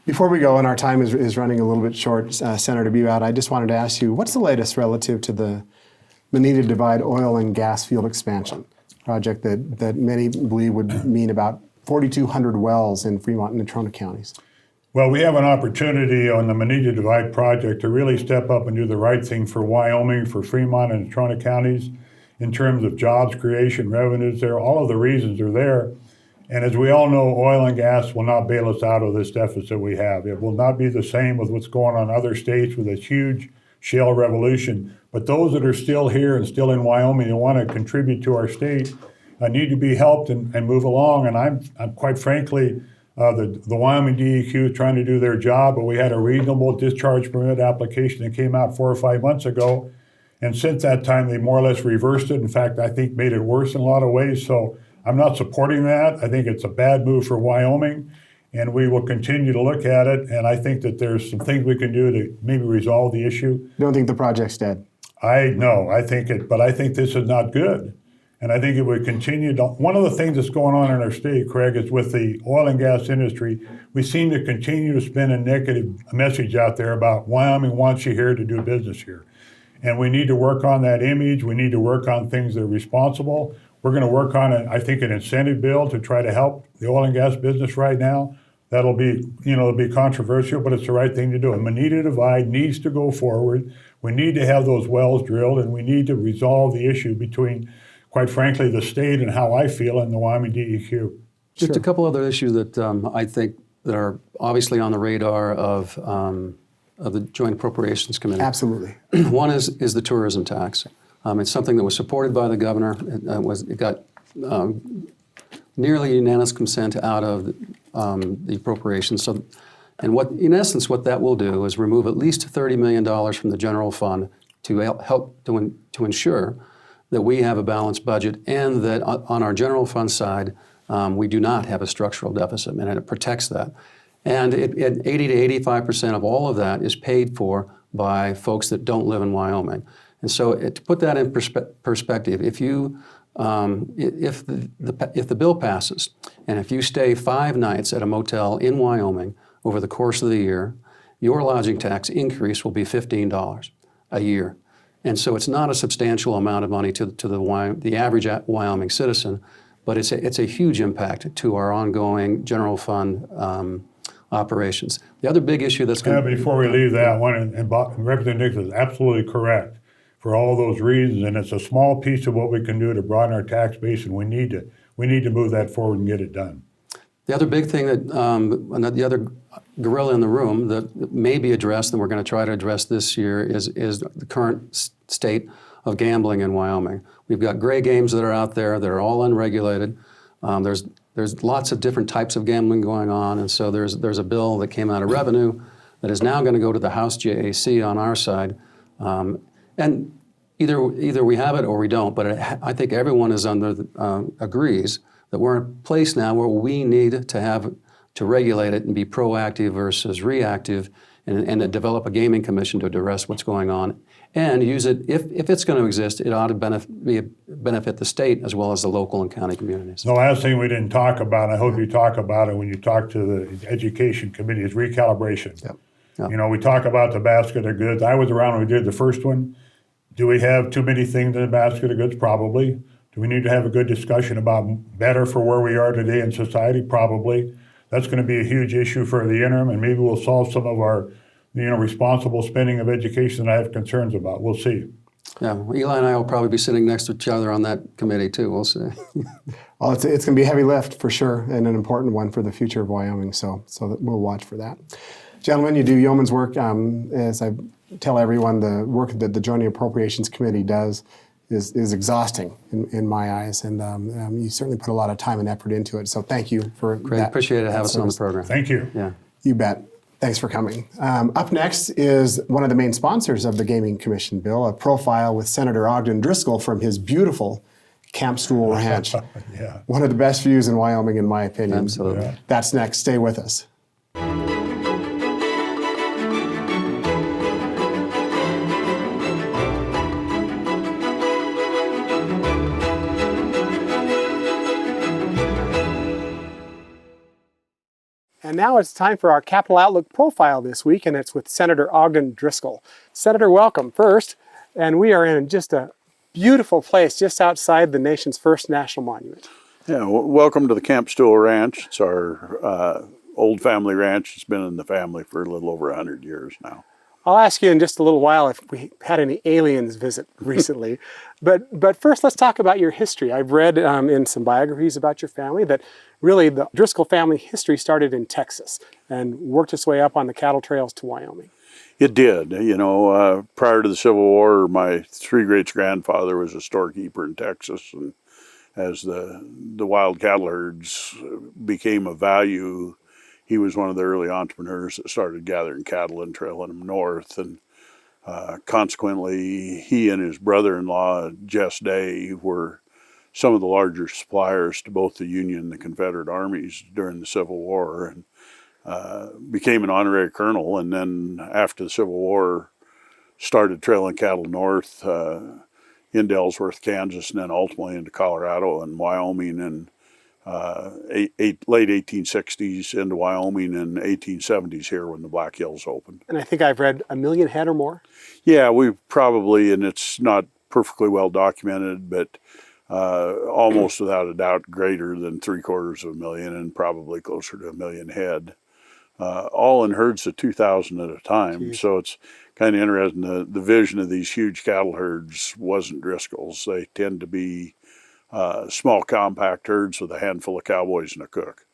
Before we go, and our time is running a little bit short, Senator Bebout, I just wanted to ask you, what's the latest relative to the Bonita Divide oil and gas field expansion project that many believe would mean about 4,200 wells in Fremont and Natrona counties? Well, we have an opportunity on the Bonita Divide project to really step up and do the right thing for Wyoming, for Fremont and Natrona counties in terms of jobs creation, revenues there. All of the reasons are there. And as we all know, oil and gas will not bail us out of this deficit we have. It will not be the same with what's going on in other states with a huge shale revolution. But those that are still here and still in Wyoming and want to contribute to our state need to be helped and move along. And I'm quite frankly, the Wyoming DEQ is trying to do their job, but we had a reasonable discharge permit application that came out 4 or 5 months ago. And since that time, they more or less reversed it. In fact, I think made it worse in a lot of ways. So I'm not supporting that. I think it's a bad move for Wyoming, and we will continue to look at it. And I think that there's some things we can do to maybe resolve the issue. You don't think the project's dead? I think but I think this is not good. And I think it would continue to, one of the things that's going on in our state, Craig, is with the oil and gas industry, we seem to continue to spin a negative message out there about Wyoming wants you here to do business here. And we need to work on that image. We need to work on things that are responsible. We're going to work on, I think, an incentive bill to try to help the oil and gas business right now. That'll be, it'll be controversial, but it's the right thing to do. And Bonita Divide needs to go forward. We need to have those wells drilled, and we need to resolve the issue between, quite frankly, the state and how I feel in the Wyoming DEQ. Just a couple other issues that I think that are obviously on the radar of the Joint Appropriations Committee. Absolutely. One is the tourism tax. It's something that was supported by the governor. It got nearly unanimous consent out of the appropriations. So, and in essence, what that will do is remove at least $30 million from the general fund to help to ensure that we have a balanced budget and that on our general fund side, we do not have a structural deficit, and it protects that. And 80 to 85% of all of that is paid for by folks that don't live in Wyoming. And so to put that in perspective, if the bill passes, and if you stay 5 nights at a motel in Wyoming over the course of the year, your lodging tax increase will be $15 a year. And so it's not a substantial amount of money to the average Wyoming citizen, but it's a huge impact to our ongoing general fund operations. The other big issue that's going to... Before we leave that one, and Representative Nichols is absolutely correct for all those reasons, and it's a small piece of what we can do to broaden our tax base, and we need to move that forward and get it done. The other big thing that, the other gorilla in the room that may be addressed, and we're going to try to address this year, is the current state of gambling in Wyoming. We've got gray games that are out there that are all unregulated. There's lots of different types of gambling going on, and so there's a bill that came out of Revenue that is now going to go to the House JAC on our side, and either we have it or we don't. But I think everyone is agrees that we're in a place now where we need to regulate it and be proactive versus reactive, and to develop a gaming commission to address what's going on, and use it, if it's going to exist, it ought to benefit the state as well as the local and county communities. The last thing we didn't talk about, I hope you talk about it when you talk to the Education Committee, is recalibration. Yep. We talk about the basket of goods. I was around when we did the first one. Do we have too many things in the basket of goods? Probably. Do we need to have a good discussion about better for where we are today in society? Probably. That's going to be a huge issue for the interim, and maybe we'll solve some of our responsible spending of education that I have concerns about. We'll see. Yeah, well, Eli and I will probably be sitting next to each other on that committee too. We'll see. Well, it's going to be a heavy lift for sure, and an important one for the future of Wyoming. So that we'll watch for that. Gentlemen, you do yeoman's work. As I tell everyone, the work that the Joint Appropriations Committee does is exhausting in my eyes, and you certainly put a lot of time and effort into it. So thank you for Great. that. Appreciate it. Have us on the program. Thank you. Yeah. You bet. Thanks for coming. Up next is one of the main sponsors of the Gaming Commission bill, a profile with Senator Ogden Driskill from his beautiful Camp Stool Ranch. Yeah. One of the best views in Wyoming, in my opinion. Absolutely. Yeah. That's next. Stay with us. And now it's time for our Capital Outlook profile this week, and it's with Senator Ogden Driskill. Senator, welcome first. And we are in just a beautiful place just outside the nation's first national monument. Yeah, welcome to the Camp Stool Ranch. It's our old family ranch. It's been in the family for a little over 100 years now. I'll ask you in just a little while if we had any aliens visit recently. But first, let's talk about your history. I've read in some biographies about your family that really the Driskill family history started in Texas and worked its way up on the cattle trails to Wyoming. It did. Prior to the Civil War, my 3 greats-grandfather was a storekeeper in Texas, and as the wild cattle herds became of value, he was one of the early entrepreneurs that started gathering cattle and trailing them north. And consequently, he and his brother-in-law, Jess Day, were some of the larger suppliers to both the Union and the Confederate armies during the Civil War, and became an honorary colonel. And then after the Civil War, started trailing cattle north into Ellsworth, Kansas, and then ultimately into Colorado and Wyoming, and late 1860s into Wyoming and 1870s here when the Black Hills opened. And I think I've read 1 million head or more. Yeah, we probably, and it's not perfectly well documented, but almost without a doubt greater than 750,000 and probably closer to 1 million head. All in herds of 2,000 at a time. Jeez. So it's kind of interesting. The vision of these huge cattle herds wasn't Driskill's. They tend to be small, compact herds with a handful of cowboys and a cook.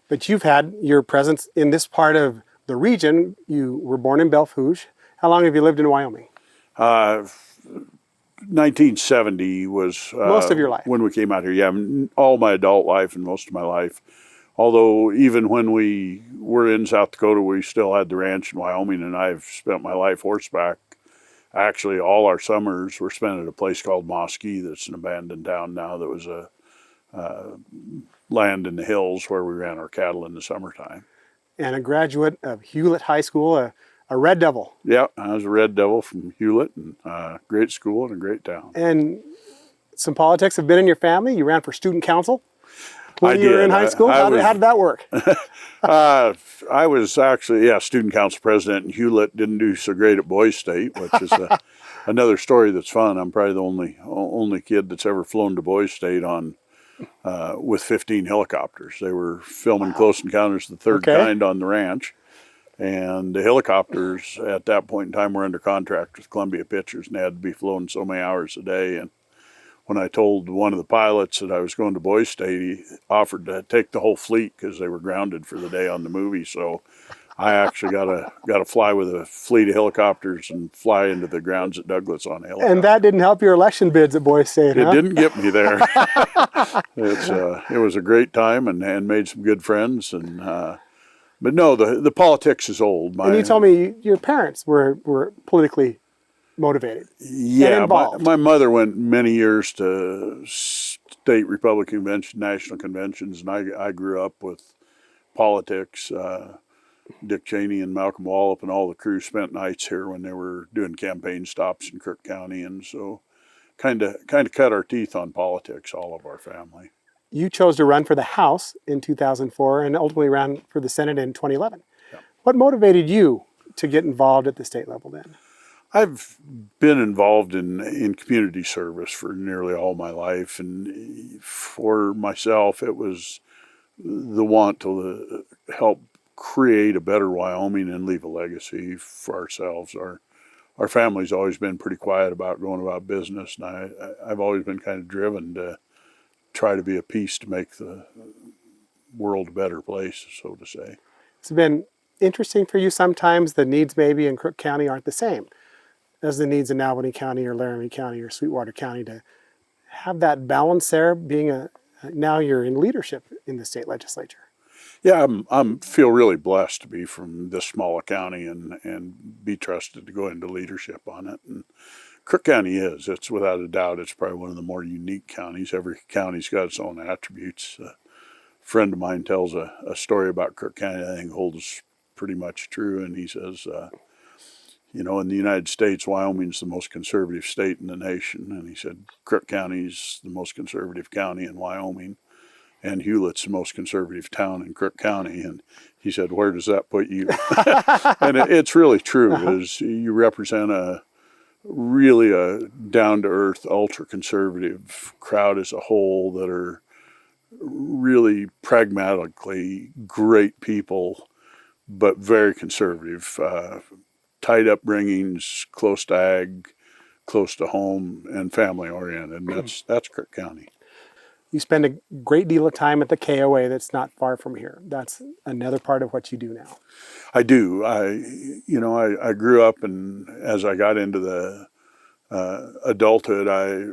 But you've had your presence in this part of the region. You were born in Belfouche. How long have you lived in Wyoming? 1970 was Most of your life. when we came out here. Yeah, all my adult life and most of my life. Although even when we were in South Dakota, we still had the ranch in Wyoming, and I've spent my life horseback. Actually, all our summers were spent at a place called Mosque that's an abandoned town now that was a land in the hills where we ran our cattle in the summertime. And a graduate of Hewlett High School, a Red Devil. Yeah, I was a Red Devil from Hewlett, and great school and a great town. And some politics have been in your family. You ran for student council when you were in high school. How did that work? I was actually, student council president in Hewlett. Didn't do so great at Boys State, which is another story that's fun. I'm probably the only kid that's ever flown to Boys State on with 15 helicopters. They were filming Close Encounters of the Third Kind on the ranch. And the helicopters at that point in time were under contract with Columbia Pictures, and they had to be flown so many hours a day. And when I told one of the pilots that I was going to Boys State, he offered to take the whole fleet because they were grounded for the day on the movie. So I actually got to fly with a fleet of helicopters and fly into the grounds at Douglas on a helicopter. And that didn't help your election bids at Boys State, It didn't get me there. It was a great time and made some good friends. And but no, the politics is old. And you told me your parents were politically motivated. Yeah, my mother went many years to state Republican convention, national conventions, and I grew up with politics. Dick Cheney and Malcolm Wallop and all the crew spent nights here when they were doing campaign stops in Crook County, and so kind of cut our teeth on politics, all of our family. You chose to run for the House in 2004 and ultimately ran for the Senate in 2011. Yeah. What motivated you to get involved at the state level then? I've been involved in community service for nearly all my life, and for myself, it was the want to help create a better Wyoming and leave a legacy for ourselves. Our family's always been pretty quiet about going about business, and I've always been kind of driven to try to be a piece to make the world a better place, so to say. It's been interesting for you sometimes. The needs maybe in Crook County aren't the same as the needs in Albany County or Laramie County or Sweetwater County. To have that balance there, being now you're in leadership in the state legislature. Yeah, I'm feel really blessed to be from this small a county and be trusted to go into leadership on it. And Crook County it's without a doubt, it's probably one of the more unique counties. Every county's got its own attributes. A friend of mine tells a story about Crook County I think holds pretty much true, and he says, in the United States, Wyoming's the most conservative state in the nation, and he said Crook County's the most conservative county in Wyoming, and Hewlett's the most conservative town in Crook County. And he said, where does that put you? And it's really true, is you represent really a down-to-earth, ultra-conservative crowd as a whole that are really pragmatically great people, but very conservative. Tight upbringings, close to ag, close to home, and family-oriented. And that's Crook County. You spend a great deal of time at the KOA that's not far from here. That's another part of what you do now. I do. I grew up, and as I got into the adulthood,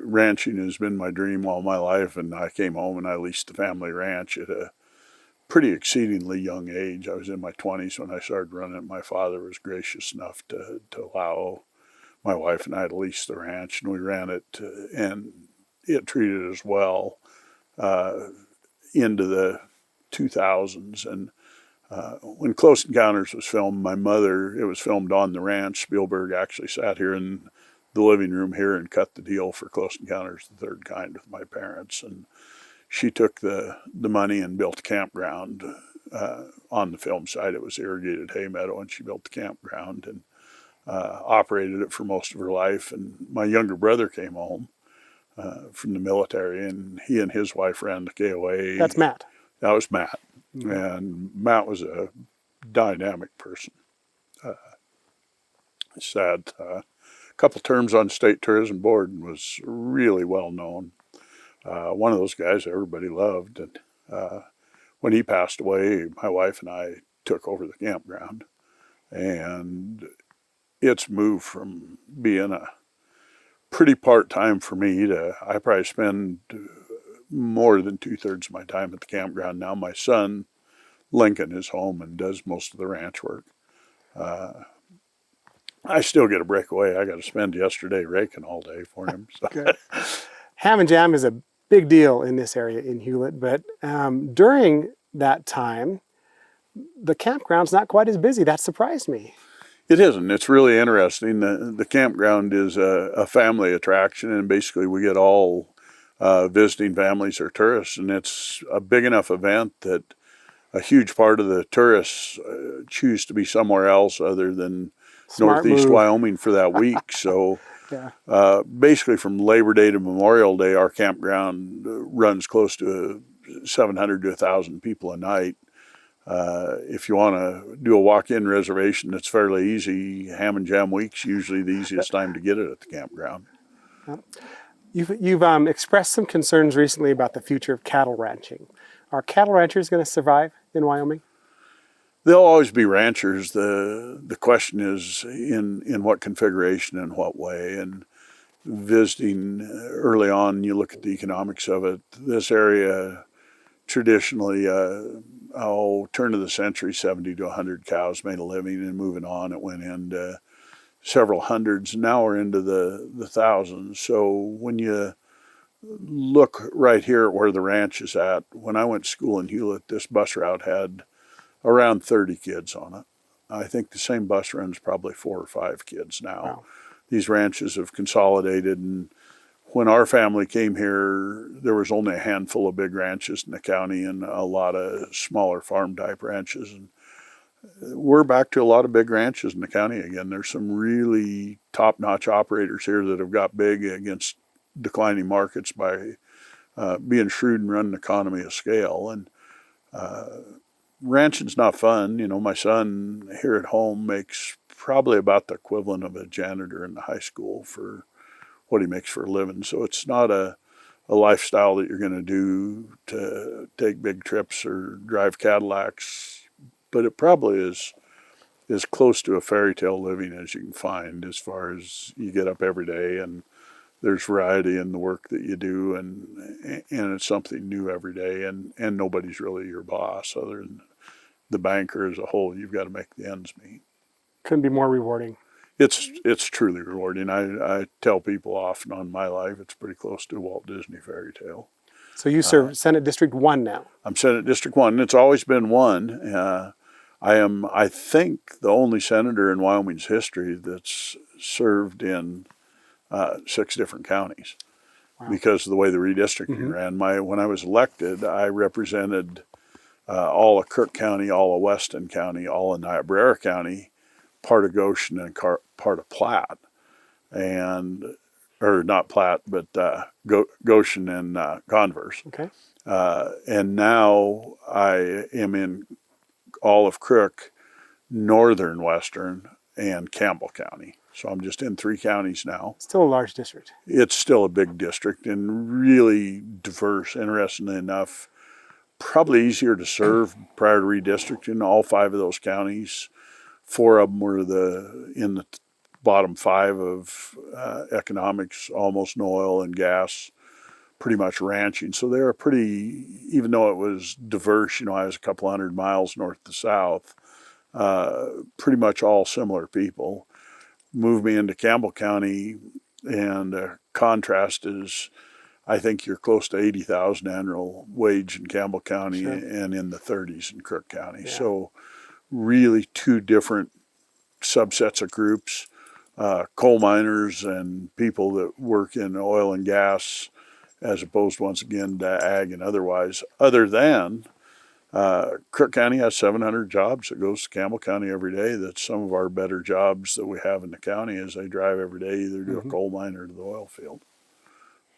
ranching has been my dream all my life, and I came home and I leased the family ranch at a pretty exceedingly young age. I was in my 20s when I started running it. My father was gracious enough to allow my wife and I to lease the ranch, and we ran it, and it treated us well into the 2000s. And when Close Encounters was filmed, it was filmed on the ranch. Spielberg actually sat here in the living room here and cut the deal for Close Encounters of the Third Kind with my parents. And she took the money and built a campground on the film site. It was irrigated hay meadow, and she built the campground and operated it for most of her life. And my younger brother came home from the military, and he and his wife ran the KOA. That's Matt. That was Matt. Mm-hmm. And Matt was a dynamic person. Sad. A couple terms on state tourism board and was really well known. One of those guys everybody loved. And when he passed away, my wife and I took over the campground. And it's moved from being a pretty part-time for me to, I probably spend more than 2/3 of my time at the campground now. My son, Lincoln, is home and does most of the ranch work. I still get a breakaway. I got to spend yesterday raking all day for him. So. Good. Ham and jam is a big deal in this area in Hewlett, but during that time, the campground's not quite as busy. That surprised me. It isn't. It's really interesting. The campground is a family attraction, and basically we get all visiting families or tourists, and it's a big enough event that a huge part of the tourists choose to be somewhere else other than Smart Northeast move. Wyoming for that week. So Yeah. basically from Labor Day to Memorial Day, our campground runs close to 700 to 1,000 people a night. If you want to do a walk-in reservation, it's fairly easy. Ham and Jam Week's usually the easiest time to get it at the campground. You've expressed some concerns recently about the future of cattle ranching. Are cattle ranchers going to survive in Wyoming? There'll always be ranchers. The question is in what configuration and what way. And visiting early on, you look at the economics of it. This area traditionally, turn of the century, 70 to 100 cows made a living, and moving on, it went into several hundreds. Now we're into the thousands. So when you look right here at where the ranch is at, when I went to school in Hewlett, this bus route had around 30 kids on it. I think the same bus runs probably 4 or 5 kids now. Wow. These ranches have consolidated, and when our family came here, there was only a handful of big ranches in the county and a lot of smaller farm type ranches. And we're back to a lot of big ranches in the county again. There's some really top-notch operators here that have got big against declining markets by being shrewd and running an economy of scale. And ranching's not fun. You know, my son here at home makes probably about the equivalent of a janitor in the high school for what he makes for a living. So it's not a lifestyle that you're going to do to take big trips or drive Cadillacs, but it probably is as close to a fairy tale living as you can find, as far as you get up every day and there's variety in the work that you do, and it's something new every day, and nobody's really your boss other than the banker as a whole. You've got to make the ends meet. Couldn't be more rewarding. It's truly rewarding. I tell people often on my life it's pretty close to a Walt Disney fairy tale. So you serve Senate District 1 now. I'm Senate District 1, and it's always been 1. I am, I think, the only senator in Wyoming's history that's served in 6 different counties. Wow. Because of the way the redistricting ran. When I was elected, I represented all of Cook County, all of Weston County, all of Niobrara County, part of Goshen, and part of Platte, or not Platte, but Goshen and Converse. Okay. And now I am in all of Crook, northern Western, and Campbell County. So I'm just in 3 counties now. Still a large district. It's still a big district and really diverse, interestingly enough. Probably easier to serve prior to redistricting. All 5 of those counties, 4 of them were in the bottom 5 of economics, almost no oil and gas, pretty much ranching. So they're even though it was diverse, I was a couple hundred miles north to south, pretty much all similar people. Moved me into Campbell County, and the contrast is, I think you're close to 80,000 annual wage in Campbell County, sure, and in the 30s in Crook County. Yeah. So really 2 different subsets of groups, coal miners and people that work in oil and gas, as opposed once again to ag and otherwise, other than Crook County has 700 jobs that goes to Campbell County every day. That's some of our better jobs that we have in the county as they drive every day either to a coal mine or to the oil field.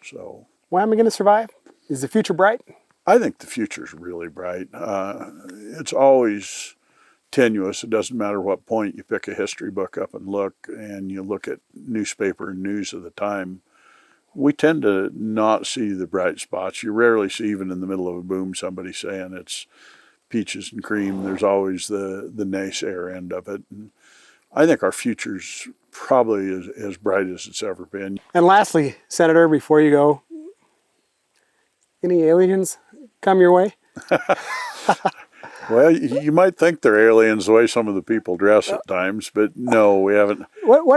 So, Wyoming going to survive? Is the future bright? I think the future's really bright. It's always tenuous. It doesn't matter what point you pick a history book up and look, and you look at newspaper and news of the time. We tend to not see the bright spots. You rarely see, even in the middle of a boom, somebody saying it's peaches and cream. There's always the naysayer end of it. And I think our future's probably as bright as it's ever been. And lastly, Senator, before you go, any aliens come your way? Well, you might think they're aliens the way some of the people dress at times, but no, we haven't. What's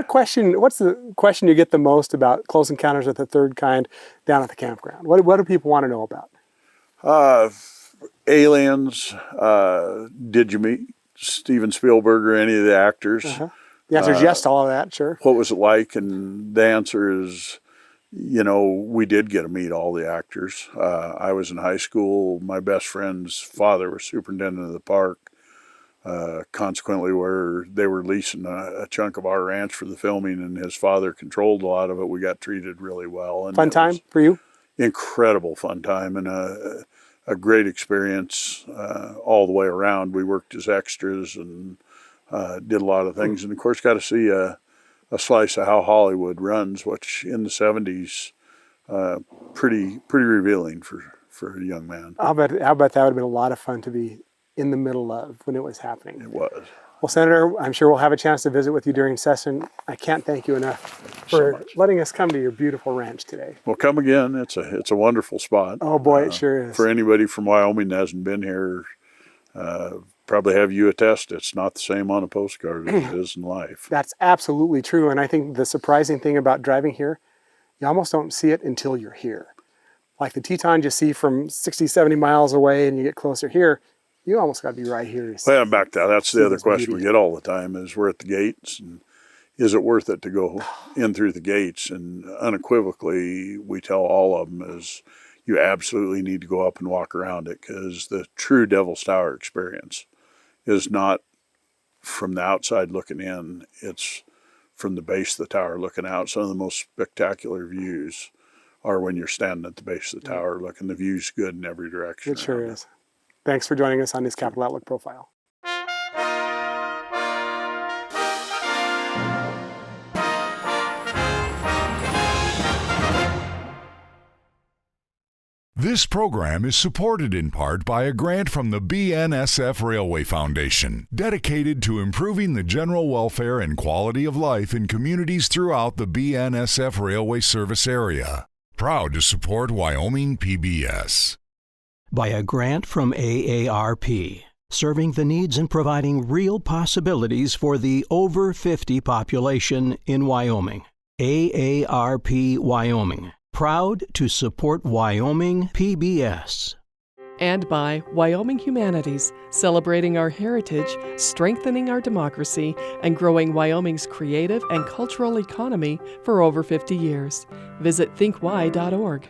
the question you get the most about Close Encounters of the Third Kind down at the campground? What do people want to know about? Aliens. Did you meet Steven Spielberg or any of the actors? The answer is yes to all of that, sure. What was it like? And the answer is, we did get to meet all the actors. I was in high school. My best friend's father was superintendent of the park. Consequently, where they were leasing a chunk of our ranch for the filming, and his father controlled a lot of it, we got treated really well. And fun time for you? Incredible fun time, and a great experience all the way around. We worked as extras and did a lot of things, and of course got to see a slice of how Hollywood runs, which in the 70s, pretty revealing for a young man. I'll bet that would have been a lot of fun to be in the middle of when it was happening. It was. Well, Senator, I'm sure we'll have a chance to visit with you during session. I can't thank you enough for letting us come to your beautiful ranch today. Well, come again. It's a wonderful spot. Oh boy, it sure is. For anybody from Wyoming that hasn't been here, probably have you attest it's not the same on a postcard as it is in life. That's absolutely true. And I think the surprising thing about driving here, you almost don't see it until you're here. Like the Tetons you see from 60, 70 miles away, and you get closer here, you almost got to be right here. Well, back to that. That's the other question we get all the time is we're at the gates, and is it worth it to go in through the gates? And unequivocally, we tell all of them is you absolutely need to go up and walk around it, because the true Devil's Tower experience is not from the outside looking in, it's from the base of the tower looking out. Some of the most spectacular views are when you're standing at the base of the tower looking. The view's good in every direction. It sure is. Thanks for joining us on this Capital Outlook Profile. This program is supported in part by a grant from the BNSF Railway Foundation, dedicated to improving the general welfare and quality of life in communities throughout the BNSF Railway service area. Proud to support Wyoming PBS. By a grant from AARP, serving the needs and providing real possibilities for the over 50 population in Wyoming. AARP Wyoming. Proud to support Wyoming PBS. And by Wyoming Humanities, celebrating our heritage, strengthening our democracy, and growing Wyoming's creative and cultural economy for over 50 years. Visit thinkwy.org.